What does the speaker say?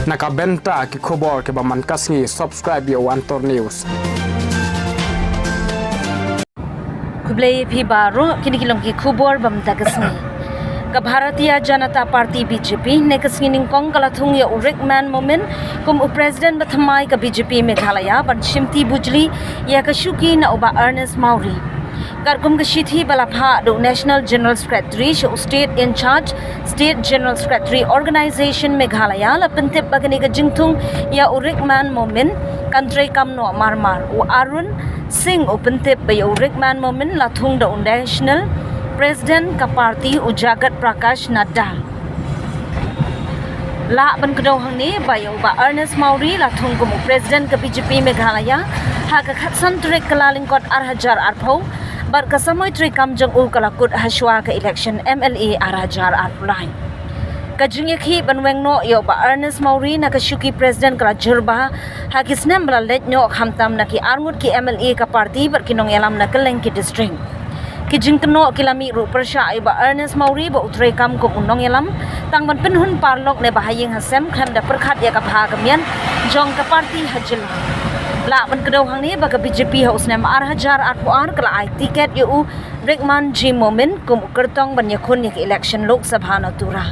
nakabenta ki khobor ke baman kasngi subscribe yo Antor News. Kublai phi baro kini kilong ki khobor bam dagasni. Ka Bharatiya Janata Party BJP ne kasngi ningkong kala thung ya U Rikman Momin kum U President bathamai ka BJP Meghalaya ban shimti bujli ya ka shuki na uba U Mawrie. Karkum ka shithi balapha do National General Secretary State in Charge State General Secretary Organization Meghalaya la pentip bagani ka jingthung ya U Rikman Momin country kam no marmar u Arun Singh u pentip ba U Rikman Momin la thung do National President ka party u Jagat Prakash Nadda la ban kdo hangni ba U Mawrie la thung kum President ka BJP Meghalaya ha ka khatsan trek kalalingkot arhajar arpho bar kasamoy trikam jang u kalakut haswa ka election MLA arajar arpulai kajingekhi banweng no yo ba Mawrie na kashuki president kala jurba ha kisnem bala let no khamtam na ki arngut ki MLA ka party bar kinong elam na kalengki district kijing kno kilami ru persha ai ba Mawrie ba utrekam ko unong elam tang ban penhun parlok ne bahayeng hasem kham da perkhat ya ka bhagamian jong ka party hajil la ban kdo hang ni baga BJP haus nem arhajar ar kala ai tiket U Rikman G Momin kum kertong ban yakhun yak election lok sabha na tura